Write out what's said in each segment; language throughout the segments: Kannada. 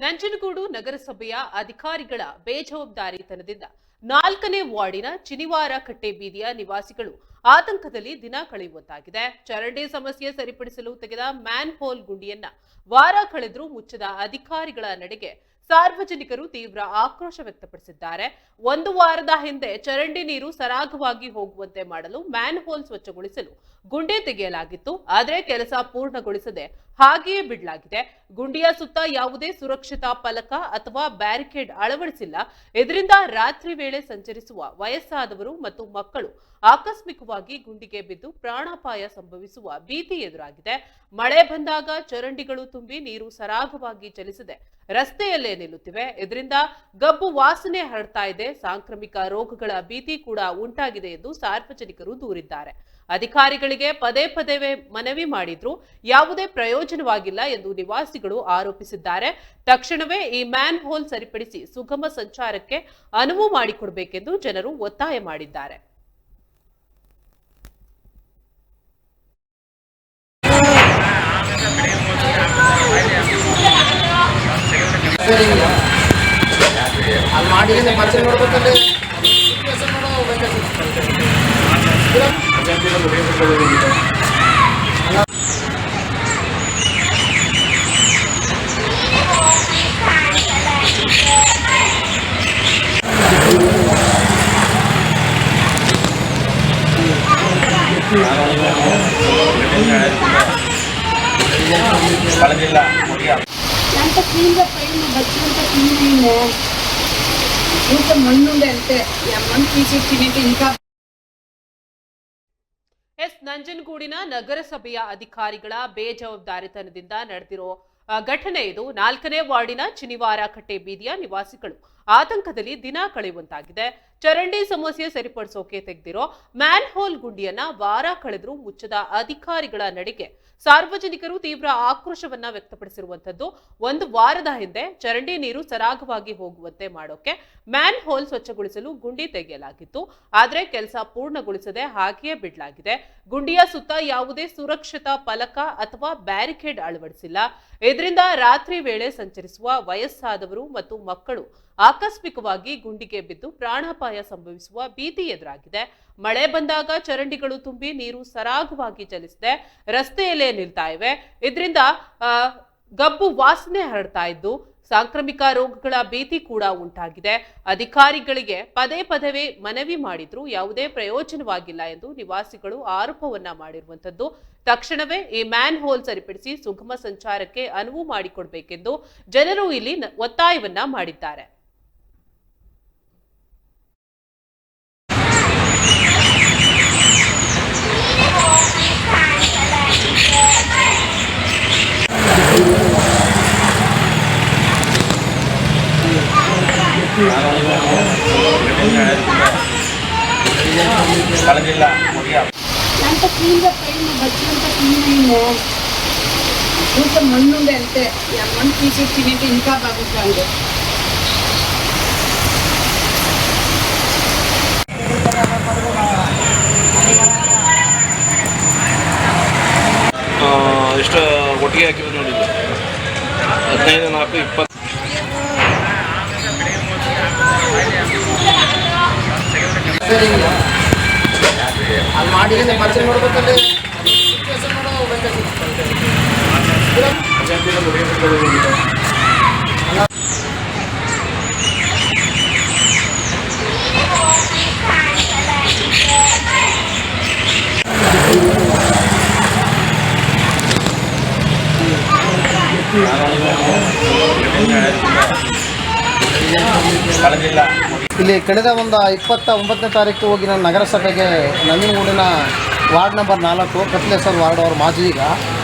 ನಂಜನಗೂಡು ನಗರಸಭೆಯ ಅಧಿಕಾರಿಗಳ ಬೇಜವಾಬ್ದಾರಿತನದಿಂದ 4ನೇ ವಾರ್ಡಿನ ಚಿನಿವಾರ ಕಟ್ಟೆ ಬೀದಿಯ ನಿವಾಸಿಗಳು ಆತಂಕದಲ್ಲಿ ದಿನ ಕಳೆಯುವಂತಾಗಿದೆ. ಚರಂಡಿ ಸಮಸ್ಯೆ ಸರಿಪಡಿಸಲು ತೆಗೆದ ಮ್ಯಾನ್ ಹೋಲ್ ಗುಂಡಿಯನ್ನ ವಾರ ಕಳೆದರೂ ಮುಚ್ಚದ ಅಧಿಕಾರಿಗಳ ನಡೆಗೆ ಸಾರ್ವಜನಿಕರು ತೀವ್ರ ಆಕ್ರೋಶ ವ್ಯಕ್ತಪಡಿಸಿದ್ದಾರೆ. ಒಂದು ವಾರದ ಹಿಂದೆ ಚರಂಡಿ ನೀರು ಸರಾಗವಾಗಿ ಹೋಗುವಂತೆ ಮಾಡಲು ಮ್ಯಾನ್ ಹೋಲ್ ಸ್ವಚ್ಛಗೊಳಿಸಲು ಗುಂಡಿ ತೆಗೆಯಲಾಗಿತ್ತು. ಆದರೆ ಕೆಲಸ ಪೂರ್ಣಗೊಳಿಸದೆ ಹಾಗೆಯೇ ಬಿಡಲಾಗಿದೆ. ಗುಂಡಿಯ ಸುತ್ತ ಯಾವುದೇ ಸುರಕ್ಷತಾ ಫಲಕ ಅಥವಾ ಬ್ಯಾರಿಕೇಡ್ ಅಳವಡಿಸಿಲ್ಲ. ಇದರಿಂದ ರಾತ್ರಿ ವೇಳೆ ಸಂಚರಿಸುವ ವಯಸ್ಸಾದವರು ಮತ್ತು ಮಕ್ಕಳು ಆಕಸ್ಮಿಕವಾಗಿ ಗುಂಡಿಗೆ ಬಿದ್ದು ಪ್ರಾಣಾಪಾಯ ಸಂಭವಿಸುವ ಭೀತಿ ಎದುರಾಗಿದೆ. ಮಳೆ ಬಂದಾಗ ಚರಂಡಿಗಳು ತುಂಬಿ ನೀರು ಸರಾಗವಾಗಿ ಚಲಿಸದೆ ರಸ್ತೆಯಲ್ಲೇ ನಿಲ್ಲುತ್ತಿವೆ. ಇದರಿಂದ ಗಬ್ಬು ವಾಸನೆ ಹರಡ್ತಾ ಇದೆ. ಸಾಂಕ್ರಾಮಿಕ ರೋಗಗಳ ಭೀತಿ ಕೂಡ ಉಂಟಾಗಿದೆ ಎಂದು ಸಾರ್ವಜನಿಕರು ದೂರಿದ್ದಾರೆ. ಅಧಿಕಾರಿಗಳಿಗೆ ಪದೇ ಪದೇ ಮನವಿ ಮಾಡಿದ್ರೂ ಯಾವುದೇ ಪ್ರಯೋಜನವಾಗಿಲ್ಲ ಎಂದು ನಿವಾಸಿಗಳು ಆರೋಪಿಸಿದ್ದಾರೆ. ತಕ್ಷಣವೇ ಈ ಮ್ಯಾನ್ ಹೋಲ್ ಸರಿಪಡಿಸಿ ಸುಗಮ ಸಂಚಾರಕ್ಕೆ ಅನುವು ಮಾಡಿಕೊಡಬೇಕೆಂದು ಜನರು ಒತ್ತಾಯ ಮಾಡಿದ್ದಾರೆ. అంత క్లీన్గా పైన బచ్చినంత క్లీన్ అయిందే ఊట మಣ್ಣుండే అంతే మಣ್ಣು తీసి తినేది ఇంకా. ನಂಜನಗೂಡಿನ ನಗರಸಭೆಯ ಅಧಿಕಾರಿಗಳ ಬೇಜವಾಬ್ದಾರಿತನದಿಂದ ನಡೆದಿರೋ ಘಟನೆ ಇದು. 4ನೇ ವಾರ್ಡಿನ ಚಿನಿವಾರ ಕಟ್ಟೆ ಬೀದಿಯ ನಿವಾಸಿಗಳು ಆತಂಕದಲ್ಲಿ ದಿನ ಕಳೆಯುವಂತಾಗಿದೆ. ಚರಂಡಿ ಸಮಸ್ಯೆ ಸರಿಪಡಿಸೋಕೆ ತೆಗೆದಿರೋ ಮ್ಯಾನ್ ಹೋಲ್ ಗುಂಡಿಯನ್ನ ವಾರ ಕಳೆದರೂ ಮುಚ್ಚದ ಅಧಿಕಾರಿಗಳ ನಡೆಗೆ ಸಾರ್ವಜನಿಕರು ತೀವ್ರ ಆಕ್ರೋಶವನ್ನ ವ್ಯಕ್ತಪಡಿಸಿರುವಂತದ್ದು. ಒಂದು ವಾರದ ಹಿಂದೆ ಚರಂಡಿ ನೀರು ಸರಾಗವಾಗಿ ಹೋಗುವಂತೆ ಮಾಡೋಕೆ ಮ್ಯಾನ್ ಹೋಲ್ ಸ್ವಚ್ಛಗೊಳಿಸಲು ಗುಂಡಿ ತೆಗೆಯಲಾಗಿತ್ತು. ಆದ್ರೆ ಕೆಲಸ ಪೂರ್ಣಗೊಳಿಸದೆ ಹಾಗೆಯೇ ಬಿಡಲಾಗಿದೆ. ಗುಂಡಿಯ ಸುತ್ತ ಯಾವುದೇ ಸುರಕ್ಷತಾ ಫಲಕ ಅಥವಾ ಬ್ಯಾರಿಕೇಡ್ ಅಳವಡಿಸಿಲ್ಲ. ಇದರಿಂದ ರಾತ್ರಿ ವೇಳೆ ಸಂಚರಿಸುವ ವಯಸ್ಸಾದವರು ಮತ್ತು ಮಕ್ಕಳು ಆಕಸ್ಮಿಕವಾಗಿ ಗುಂಡಿಗೆ ಬಿದ್ದು ಪ್ರಾಣಾಪಾಯ ಸಂಭವಿಸುವ ಭೀತಿ ಎದುರಾಗಿದೆ. ಮಳೆ ಬಂದಾಗ ಚರಂಡಿಗಳು ತುಂಬಿ ನೀರು ಸರಾಗವಾಗಿ ಚಲಿಸದೆ ರಸ್ತೆಯಲ್ಲೇ ನಿಲ್ತಾ ಇವೆ. ಇದರಿಂದ ಗಬ್ಬು ವಾಸನೆ ಹರಡ್ತಾ ಇದ್ದು ಸಾಂಕ್ರಾಮಿಕ ರೋಗಗಳ ಭೀತಿ ಕೂಡ ಉಂಟಾಗಿದೆ. ಅಧಿಕಾರಿಗಳಿಗೆ ಪದೇ ಪದೇ ಮನವಿ ಮಾಡಿದ್ರೂ ಯಾವುದೇ ಪ್ರಯೋಜನವಾಗಿಲ್ಲ ಎಂದು ನಿವಾಸಿಗಳು ಆರೋಪವನ್ನ ಮಾಡಿರುವಂತದ್ದು. ತಕ್ಷಣವೇ ಈ ಮ್ಯಾನ್ ಹೋಲ್ ಸರಿಪಡಿಸಿ ಸುಗಮ ಸಂಚಾರಕ್ಕೆ ಅನುವು ಮಾಡಿಕೊಡ್ಬೇಕೆಂದು ಜನರು ಇಲ್ಲಿ ಒತ್ತಾಯವನ್ನ ಮಾಡಿದ್ದಾರೆ. అంత క్లీన్గా పైన బచ్చినంత క్లీన్ అయిందే ఊట మಣ್ಣుండే అంతే మಣ್ಣు తీసి తినేది ఇంకా బాగుంటుంది. ಎಷ್ಟು ಒಟ್ಟಿಗೆ ಹಾಕಿದ್ರು ನೋಡಿ 15 4 20 ಅಲ್ಲಿ ಮಾಡಿ ಪರಿಚಯ ನೋಡ್ಬೇಕಲ್ಲಿ ಇಲ್ಲಿ ಕಳೆದ ಒಂದು 29ನೇ ತಾರೀಕು ಹೋಗಿ ನಾನು ನಗರಸಭೆಗೆ ನಂಜನಗೂಡಿನ ವಾರ್ಡ್ ನಂಬರ್ 4 ಕತ್ಲೇಶ್ವರ ವಾರ್ಡ್ ಅವ್ರ ಮಾಜಿ ಈಗ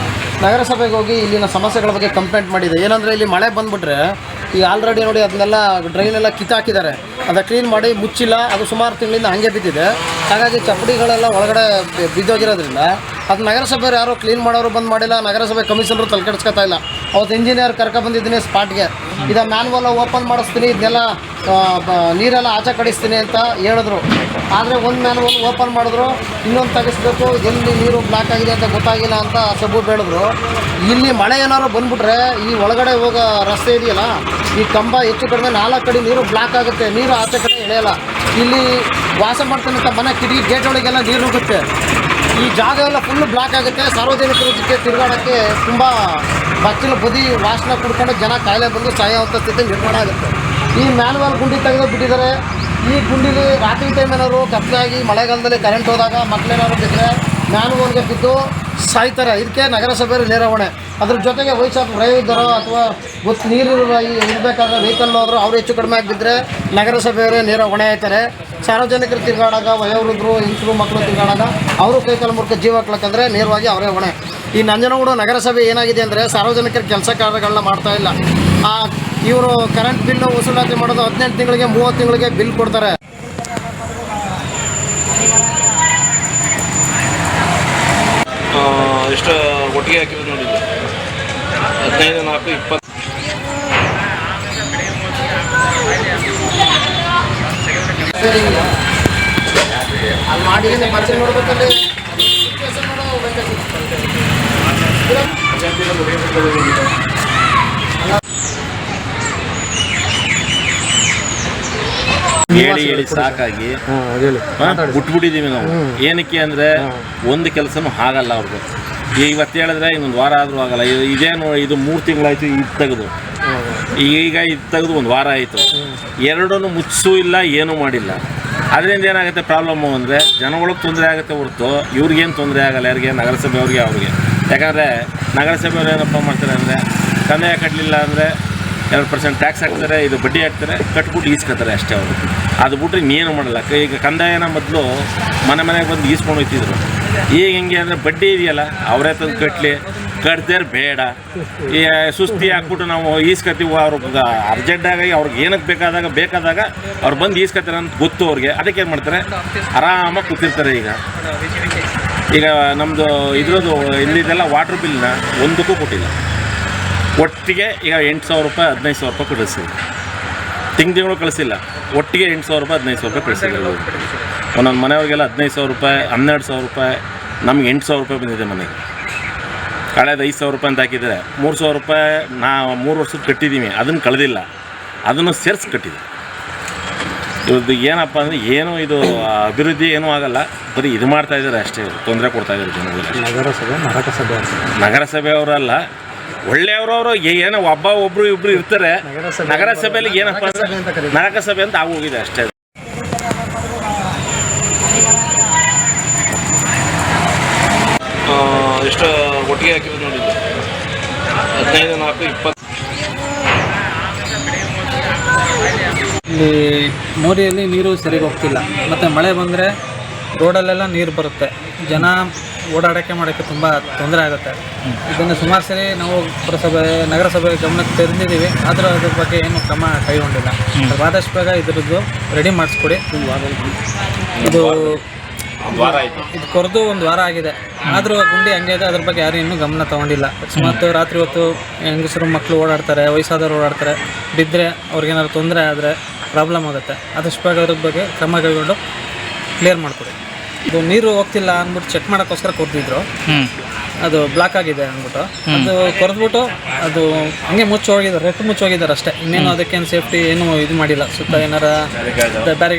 ನಗರಸಭೆಗೆ ಹೋಗಿ ಇಲ್ಲಿನ ಸಮಸ್ಯೆಗಳ ಬಗ್ಗೆ ಕಂಪ್ಲೇಂಟ್ ಮಾಡಿದೆ. ಏನಂದರೆ ಇಲ್ಲಿ ಮಳೆ ಬಂದುಬಿಟ್ರೆ ಈ ಆಲ್ರೆಡಿ ನೋಡಿ ಅದನ್ನೆಲ್ಲ ಡ್ರೈನೆಲ್ಲ ಕಿತ್ತಾಕಿದ್ದಾರೆ. ಅದು ಕ್ಲೀನ್ ಮಾಡಿ ಮುಚ್ಚಿಲ್ಲ. ಅದು ಸುಮಾರು ತಿಂಗಳಿಂದ ಹಾಗೆ ಬಿದ್ದಿದೆ. ಹಾಗಾಗಿ ಚಪ್ಪಡಿಗಳೆಲ್ಲ ಒಳಗಡೆ ಬಿದ್ದೋಗಿರೋದ್ರಿಂದ ಅದು ನಗರಸಭೆಯವರು ಯಾರೋ ಕ್ಲೀನ್ ಮಾಡೋರು ಬಂದು ಮಾಡಿಲ್ಲ. ನಗರಸಭೆ ಕಮಿಷನರು ತಲೆಕೆಡಿಸ್ಕೊತಾ ಇಲ್ಲ. ಅವತ್ತು ಇಂಜಿನಿಯರ್ ಕರ್ಕೊಬಂದಿದ್ದೀನಿ ಸ್ಪಾಟ್ಗೆ. ಇದು ಮ್ಯಾನ್ವಲ್ ಓಪನ್ ಮಾಡಿಸ್ತೀನಿ, ಇದನ್ನೆಲ್ಲ ನೀರೆಲ್ಲ ಆಚೆ ಕಡಿಸ್ತೀನಿ ಅಂತ ಹೇಳಿದ್ರು. ಆದರೆ ಒಂದು ಮ್ಯಾನ್ವಲ್ ಓಪನ್ ಮಾಡಿದ್ರು, ಇನ್ನೊಂದು ತೆಗಿಸ್ಬೇಕು, ಎಲ್ಲಿ ನೀರು ಬ್ಲಾಕ್ ಆಗಿದೆ ಅಂತ ಗೊತ್ತಾಗಿಲ್ಲ ಅಂತ ಸಬೂಬ್ ಹೇಳಿದ್ರು. ಇಲ್ಲಿ ಮಳೆ ಏನಾದ್ರು ಬಂದುಬಿಟ್ರೆ ಈ ಒಳಗಡೆ ಹೋಗೋ ರಸ್ತೆ ಇದೆಯಲ್ಲ, ಈ ಕಂಬ ಹೆಚ್ಚು ಕಡಿಮೆ 4 ಕಡೆ ನೀರು ಬ್ಲಾಕ್ ಆಗುತ್ತೆ, ನೀರು ಆಚೆ ಕಡೆ ಎಳೆಯಲ್ಲ. ಇಲ್ಲಿ ವಾಸ ಮಾಡ್ತಾನಂತ ಮನೆ ಕಿಟಕಿ ಗೇಟ್ ಒಳಗೆಲ್ಲ ನೀರು ಹೋಗುತ್ತೆ, ಈ ಜಾಗ ಎಲ್ಲ ಫುಲ್ಲು ಬ್ಲಾಕ್ ಆಗುತ್ತೆ. ಸಾರ್ವಜನಿಕರ ಜೊತೆ ತಿರುಗಾಡೋಕ್ಕೆ ತುಂಬ ಬಚ್ಚಲು ಬದಿ ವಾಸನೆ ಕುಡ್ಕೊಂಡು ಜನ ಕಾಯಿಲೆ ಬಂದು ಸಾಯೋವಂಥ ಸ್ಥಿತಿ ನಿರ್ಮಾಣ ಆಗುತ್ತೆ. ಈ ಮ್ಯಾನ್ವಲ್ ಗುಂಡಿ ತೆಗೆದು ಬಿಟ್ಟಿದ್ದಾರೆ. ಈ ಗುಂಡಿಲಿ ರಾತ್ರಿ ಟೈಮ್ ಏನಾದ್ರು ಕತ್ಲಾಗಿ ಮಳೆಗಾಲದಲ್ಲಿ ಕರೆಂಟ್ ಹೋದಾಗ ಮಕ್ಕಳೇನಾದ್ರು ಬಿದ್ದರೆ ಮ್ಯಾನ್ವಲ್ಗೆ ಬಿದ್ದು ಸಾಯ್ತಾರೆ. ಇದಕ್ಕೆ ನಗರಸಭೆಯವರು ನೇರ ಹೊಣೆ. ಅದ್ರ ಜೊತೆಗೆ ವಯಸ್ಸಾದ ಡ್ರೈವರ್ ಅಥವಾ ಗೊತ್ತು ನೀರು ಇರಬೇಕಾದ್ರೆ ವೆಹಿಕಲ್ ಹೋದ್ರು ಅವ್ರು ಹೆಚ್ಚು ಕಡಿಮೆ ಆಗಿದ್ದರೆ ನಗರಸಭೆಯವರೇ ನೇರ ಹೊಣೆ ಆಯ್ತಾರೆ. ಸಾರ್ವಜನಿಕರು ತಿರುಗಾಡಾಗ, ವಯೋವೃದ್ಧರು, ಹೆಂಗಸರು, ಮಕ್ಕಳು ತಿರುಗಾಡಾಗ ಅವರು ಕೈಕಾಲು ಮುರ್ಕ ಜೀವ ಹಾಕ್ಲಕ್ಕಂದ್ರೆ ನೇರವಾಗಿ ಅವರೇ ಹೊಣೆ. ಈ ನಂಜನಗೂಡು ನಗರಸಭೆ ಏನಾಗಿದೆ ಅಂದರೆ ಸಾರ್ವಜನಿಕರ ಕೆಲಸ ಕಾರ್ಯಗಳನ್ನ ಮಾಡ್ತಾ ಇಲ್ಲ. ಇವರು ಕರೆಂಟ್ ಬಿಲ್ಲು ವಸೂಲಾತಿ ಮಾಡೋದು 18 ತಿಂಗಳಿಗೆ 30 ತಿಂಗಳಿಗೆ ಬಿಲ್ ಕೊಡ್ತಾರೆ. ಎಷ್ಟು ಒಟ್ಟಿಗೆ ಹಾಕಿರೋದು ನೋಡಿದ್ದು? 15, 4, 20. ಅಲ್ಲಿ ಮಾಡಿ ಮರ್ಚೆ ನೋಡ್ಬೇಕಲ್ಲಿ ಹೇಳಿ ಸಾಕಾಗಿ ಬಿಟ್ಬಿಟ್ಟಿದ್ದೀವಿ ನಾವು. ಏನಕ್ಕೆ ಅಂದರೆ ಒಂದು ಕೆಲಸನೂ ಆಗಲ್ಲ ಅವ್ರಿಗೆ. ಇವತ್ತು ಹೇಳಿದ್ರೆ ಇನ್ನೊಂದು ವಾರ ಆದರೂ ಆಗಲ್ಲ. ಇದೇನು ಇದು 3 ತಿಂಗಳಾಯಿತು ಇದು ತೆಗೆದು, ಈಗ ಇದು ತೆಗೆದು 1 ವಾರ ಆಯಿತು. ಎರಡೂ ಮುಚ್ಚೂ ಇಲ್ಲ, ಏನೂ ಮಾಡಿಲ್ಲ. ಅದರಿಂದ ಏನಾಗುತ್ತೆ ಪ್ರಾಬ್ಲಮ್ಮು ಅಂದರೆ ಜನಗಳಿಗೆ ತೊಂದರೆ ಆಗುತ್ತೆ ಹೊರತು ಇವ್ರಿಗೇನು ತೊಂದರೆ ಆಗಲ್ಲ. ಯಾರಿಗೆ? ನಗರಸಭೆಯವ್ರಿಗೆ, ಅವ್ರಿಗೆ. ಯಾಕಂದರೆ ನಗರಸಭೆಯವ್ರು ಏನಪ್ಪ ಮಾಡ್ತಾರೆ ಅಂದರೆ ಕಂದಾಯ ಕಟ್ಟಲಿಲ್ಲ ಅಂದರೆ 2% ಟ್ಯಾಕ್ಸ್ ಹಾಕ್ತಾರೆ, ಇದು ಬಡ್ಡಿ ಹಾಕ್ತಾರೆ, ಕಟ್ಬಿಟ್ಟು ಈಸ್ಕೊತಾರೆ ಅಷ್ಟೇ ಅವರು. ಅದು ಬಿಟ್ಟರೆ ಇನ್ನೇನು ಮಾಡಲ್ಲ. ಈಗ ಕಂದಾಯನ ಮೊದಲು ಮನೆಗೆ ಬಂದು ಈಸ್ಕೊಂಡು ಹೋಗ್ತಿದ್ರು. ಈಗ ಹೆಂಗೆ ಅಂದರೆ ಬಡ್ಡಿ ಇದೆಯಲ್ಲ, ಅವರೇ ತಂದು ಕಟ್ತಾರೆ ಬೇಡ, ಈ ಸುಸ್ತಿ ಹಾಕ್ಬಿಟ್ಟು ನಾವು ಈಸ್ಕೊತೀವಿ. ಅವ್ರಿಗೆ ಅರ್ಜೆಂಟಾಗಿ ಅವ್ರಿಗೆ ಏನಕ್ಕೆ ಬೇಕಾದಾಗ ಅವ್ರು ಬಂದು ಈಸ್ಕೊತಾರೆ ಅಂತ ಗೊತ್ತು ಅವ್ರಿಗೆ. ಅದಕ್ಕೆ ಏನು ಮಾಡ್ತಾರೆ, ಆರಾಮಾಗಿ ಕೂತಿರ್ತಾರೆ. ಈಗ ನಮ್ಮದು ಇದ್ರದ್ದು ಇಲ್ಲಿದೆಲ್ಲ ವಾಟ್ರ್ ಬಿಲ್ನ ಒಂದಕ್ಕೂ ಕೊಟ್ಟಿಲ್ಲ. ಒಟ್ಟಿಗೆ ಈಗ 8,000 ರೂಪಾಯಿ 15,000 ರೂಪಾಯಿ ಕಳಿಸಿದ್ರು. ತಿಂಗಳು ಕಳಿಸಿಲ್ಲ, ಒಟ್ಟಿಗೆ 8,000 ರೂಪಾಯಿ 15,000 ರೂಪಾಯಿ ಕಳಿಸಿದ್ರು. ಒಂದೊಂದು ಮನೆಯವ್ರಿಗೆಲ್ಲ 15,000 ರೂಪಾಯಿ, 12,000 ರೂಪಾಯಿ, ನಮ್ಗೆ 8,000 ರೂಪಾಯಿ ಬಂದಿದೆ ಮನೆಗೆ. ಕಳೆದ 5,000 ರೂಪಾಯಿ ಅಂತ ಹಾಕಿದರೆ 3,000 ರೂಪಾಯಿ ನಾವು 3 ವರ್ಷಕ್ಕೆ ಕಟ್ಟಿದ್ದೀವಿ, ಅದನ್ನು ಕಳೆದಿಲ್ಲ, ಅದನ್ನು ಸೇರಿಸಿ ಕಟ್ಟಿದ್ದೀವಿ. ಇವ್ರದ್ದು ಏನಪ್ಪ ಅಂದರೆ ಏನೂ ಇದು ಅಭಿವೃದ್ಧಿ ಏನೂ ಆಗಲ್ಲ, ಬರೀ ಇದು ಮಾಡ್ತಾಯಿದ್ದಾರೆ ಅಷ್ಟೇ, ತೊಂದರೆ ಕೊಡ್ತಾಯಿದ್ದಾರೆ ಜನಗಳಿಗೆ. ನಗರಸಭೆಯವರಲ್ಲ, ಒಳ್ಳೆಯವರು ಏನೋ ಒಬ್ಬರು ಇಬ್ಬರು ಇರ್ತಾರೆ. ನಗರಸಭೆಯಲ್ಲಿ ಏನಪ್ಪ ಅಂದರೆ ನರಕಸಭೆ ಅಂತ ಆಗೋಗಿದೆ ಅಷ್ಟೇ. ಎಷ್ಟು ಒಟ್ಟಿಗೆ ಹಾಕಿರೋದು ನೋಡಿದ್ದು? 15, 4, 20. ಇಲ್ಲಿ ಮೋರಿಯಲ್ಲಿ ನೀರು ಸರಿಯಾಗಿ ಹೋಗ್ತಿಲ್ಲ. ಮತ್ತು ಮಳೆ ಬಂದರೆ ರೋಡಲ್ಲೆಲ್ಲ ನೀರು ಬರುತ್ತೆ, ಜನ ಓಡಾಡೋಕ್ಕೆ ಮಾಡೋಕ್ಕೆ ತುಂಬ ತೊಂದರೆ ಆಗುತ್ತೆ. ಇದನ್ನು ಸುಮಾರು ಸರಿ ನಾವು ನಗರಸಭೆ ಗಮನಕ್ಕೆ ತಂದಿದ್ದೀವಿ, ಆದರೂ ಅದ್ರ ಬಗ್ಗೆ ಏನು ಕ್ರಮ ಕೈಗೊಂಡಿಲ್ಲ. ಆದಷ್ಟು ಬೇಗ ಇದ್ರದ್ದು ರೆಡಿ ಮಾಡಿಸ್ಕೊಡಿ. ಇದು ಕೊರೆದು 1 ವಾರ ಆಗಿದೆ, ಆದರೂ ಗುಂಡಿ ಹಂಗೆ ಇದೆ. ಅದ್ರ ಬಗ್ಗೆ ಯಾರು ಇನ್ನೂ ಗಮನ ತೊಗೊಂಡಿಲ್ಲ. ಅಕಸ್ಮಾತ್ ರಾತ್ರಿ ಹೊತ್ತು ಹೆಂಗಸರು ಮಕ್ಕಳು ಓಡಾಡ್ತಾರೆ, ವಯಸ್ಸಾದವರು ಓಡಾಡ್ತಾರೆ, ಬಿದ್ದರೆ ಅವ್ರಿಗೇನಾದ್ರು ತೊಂದರೆ ಆದರೆ ಪ್ರಾಬ್ಲಮ್ ಆಗುತ್ತೆ. ಆದಷ್ಟು ಬೇಗ ಅದ್ರ ಬಗ್ಗೆ ಕ್ರಮ ಕೈಗೊಂಡು ಕ್ಲಿಯರ್ ಮಾಡಿಕೊಡಿ. ಇದು ನೀರು ಹೋಗ್ತಿಲ್ಲ ಅಂದ್ಬಿಟ್ಟು ಚೆಕ್ ಮಾಡೋಕ್ಕೋಸ್ಕರ ಕೊರ್ದಿದ್ರು, ಅದು ಬ್ಲಾಕ್ ಆಗಿದೆ ಅಂದ್ಬಿಟ್ಟು ಅದು ಕೊರೆದ್ಬಿಟ್ಟು ಅದು ಹಂಗೆ ಮುಚ್ಚೋಗಿದ್ದಾರೆ, ರೆಟ್ಟು ಮುಚ್ಚೋಗಿದ್ದಾರೆ ಅಷ್ಟೇ. ಇನ್ನೇನು ಅದಕ್ಕೇನು ಸೇಫ್ಟಿ ಏನು ಇದು ಮಾಡಿಲ್ಲ. ಸುತ್ತ ಏನಾರ ಬೇರೆ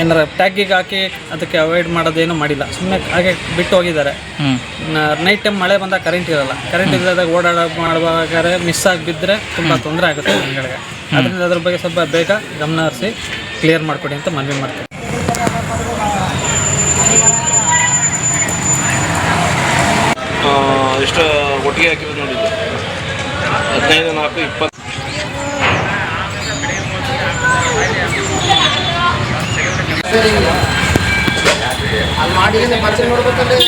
ಏನಾರ ಟ್ಯಾಗಿಗೆ ಹಾಕಿ ಅದಕ್ಕೆ ಅವಾಯ್ಡ್ ಮಾಡೋದೇನು ಮಾಡಿಲ್ಲ, ಸುಮ್ಮನೆ ಹಾಗೆ ಬಿಟ್ಟು ಹೋಗಿದ್ದಾರೆ. ನೈಟ್ ಟೈಮ್ ಮಳೆ ಬಂದಾಗ ಕರೆಂಟ್ ಇರೋಲ್ಲ, ಕರೆಂಟ್ ಇಲ್ಲದಾಗ ಮಾಡುವಾಗ ಮಿಸ್ ಆಗಿ ಬಿದ್ದರೆ ತುಂಬ ತೊಂದರೆ ಆಗುತ್ತೆ ಜನಗಳಿಗೆ. ಅದರಿಂದ ಅದ್ರ ಬಗ್ಗೆ ಸ್ವಲ್ಪ ಬೇಗ ಗಮನ ಹರಿಸಿ ಕ್ಲಿಯರ್ ಮಾಡಿಕೊಡಿ ಅಂತ ಮನವಿ ಮಾಡ್ತೀನಿ. ಎಷ್ಟು ಒಟ್ಟಿಗೆ ಹಾಕಿರೋದು ನೋಡಿದ್ದು? 15, 4, 20. ಅಲ್ಲಿ ಮಾಡಿ ಮರ್ಚೆ ನೋಡ್ಬೇಕಲ್ಲಿ